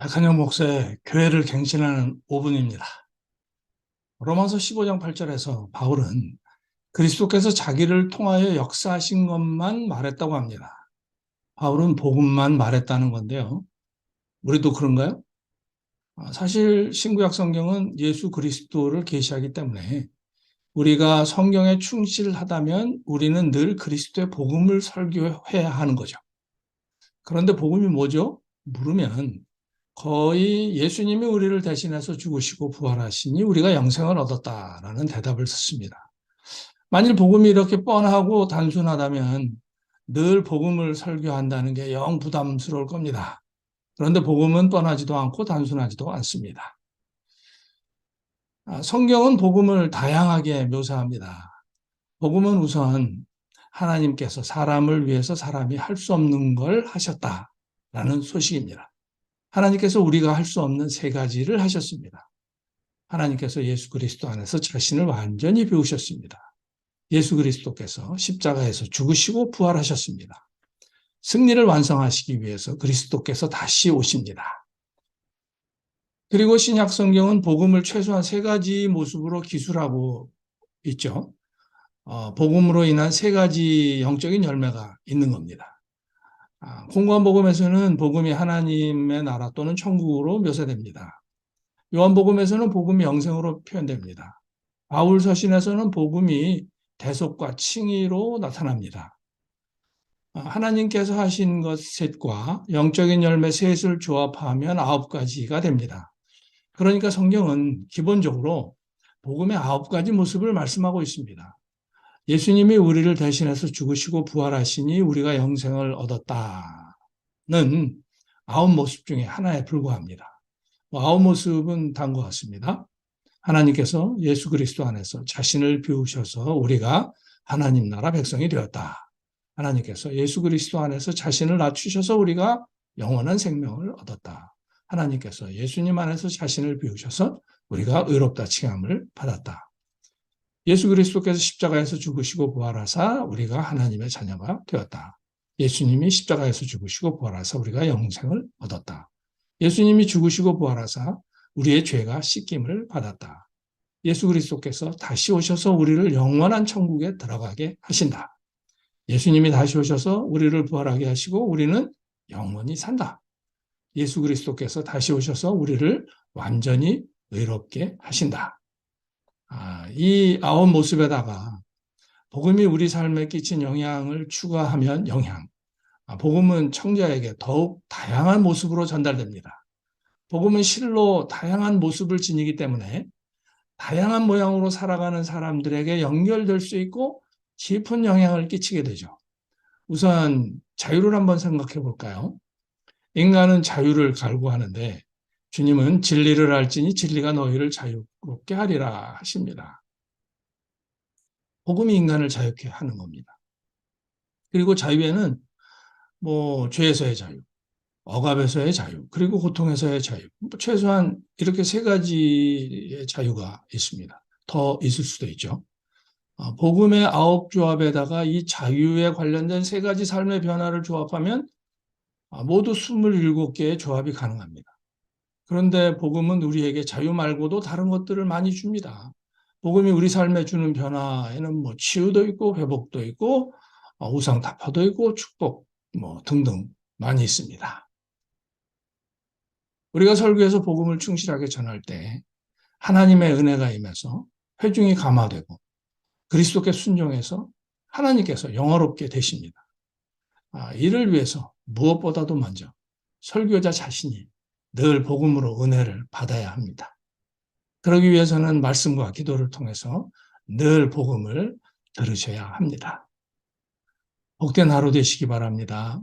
백한영 목사의 교회를 갱신하는 5분입니다. 로마서 15장 8절에서 바울은 그리스도께서 자기를 통하여 역사하신 것만 말했다고 합니다. 바울은 복음만 말했다는 건데요. 우리도 그런가요? 사실 신구약 성경은 예수 그리스도를 계시하기 때문에 우리가 성경에 충실하다면 우리는 늘 그리스도의 복음을 설교해야 하는 거죠. 그런데 복음이 뭐죠? 물으면 거의 예수님이 우리를 대신해서 죽으시고 부활하시니 우리가 영생을 얻었다라는 대답을 듣습니다. 만일 복음이 이렇게 뻔하고 단순하다면 늘 복음을 설교한다는 게 영 부담스러울 겁니다. 그런데 복음은 뻔하지도 않고 단순하지도 않습니다. 성경은 복음을 다양하게 묘사합니다. 복음은 우선 하나님께서 사람을 위해서 사람이 할 수 없는 걸 하셨다라는 소식입니다. 하나님께서 우리가 할 수 없는 세 가지를 하셨습니다. 하나님께서 예수 그리스도 안에서 자신을 완전히 비우셨습니다. 예수 그리스도께서 십자가에서 죽으시고 부활하셨습니다. 승리를 완성하시기 위해서 그리스도께서 다시 오십니다. 그리고 신약 성경은 복음을 최소한 세 가지 모습으로 기술하고 있죠. 복음으로 인한 세 가지 영적인 열매가 있는 겁니다. 공관복음에서는 복음이 하나님의 나라 또는 천국으로 묘사됩니다. 요한복음에서는 복음이 영생으로 표현됩니다. 바울 서신에서는 복음이 대속과 칭의로 나타납니다. 하나님께서 하신 것 셋과 영적인 열매 셋을 조합하면 9가지가 됩니다. 그러니까 성경은 기본적으로 복음의 9가지 모습을 말씀하고 있습니다. 예수님이 우리를 대신해서 죽으시고 부활하시니 우리가 영생을 얻었다는 9모습 중에 하나에 불과합니다. 9모습은 다음과 같습니다. 하나님께서 예수 그리스도 안에서 자신을 비우셔서 우리가 하나님 나라 백성이 되었다. 하나님께서 예수 그리스도 안에서 자신을 낮추셔서 우리가 영원한 생명을 얻었다. 하나님께서 예수님 안에서 자신을 비우셔서 우리가 의롭다 칭함을 받았다. 예수 그리스도께서 십자가에서 죽으시고 부활하사 우리가 하나님의 자녀가 되었다. 예수님이 십자가에서 죽으시고 부활하사 우리가 영생을 얻었다. 예수님이 죽으시고 부활하사 우리의 죄가 씻김을 받았다. 예수 그리스도께서 다시 오셔서 우리를 영원한 천국에 들어가게 하신다. 예수님이 다시 오셔서 우리를 부활하게 하시고 우리는 영원히 산다. 예수 그리스도께서 다시 오셔서 우리를 완전히 의롭게 하신다. 이 9모습에다가 복음이 우리 삶에 끼친 영향을 추가하면 복음은 청자에게 더욱 다양한 모습으로 전달됩니다. 복음은 실로 다양한 모습을 지니기 때문에 다양한 모양으로 살아가는 사람들에게 연결될 수 있고 깊은 영향을 끼치게 되죠. 우선 자유를 한번 생각해 볼까요? 인간은 자유를 갈구하는데 주님은 진리를 알지니 진리가 너희를 자유롭게 하리라 하십니다. 복음이 인간을 자유케 하는 겁니다. 그리고 자유에는 죄에서의 자유, 억압에서의 자유, 그리고 고통에서의 자유. 최소한 이렇게 세 가지의 자유가 있습니다. 더 있을 수도 있죠. 복음의 9조합에다가 이 자유에 관련된 세 가지 삶의 변화를 조합하면 모두 27개의 조합이 가능합니다. 그런데 복음은 우리에게 자유 말고도 다른 것들을 많이 줍니다. 복음이 우리 삶에 주는 변화에는 치유도 있고 회복도 있고 우상타파도 있고 축복 등등 많이 있습니다. 우리가 설교에서 복음을 충실하게 전할 때 하나님의 은혜가 임해서 회중이 감화되고 그리스도께 순종해서 하나님께서 영화롭게 되십니다. 이를 위해서 무엇보다도 먼저 설교자 자신이 늘 복음으로 은혜를 받아야 합니다. 그러기 위해서는 말씀과 기도를 통해서 늘 복음을 들으셔야 합니다. 복된 하루 되시기 바랍니다.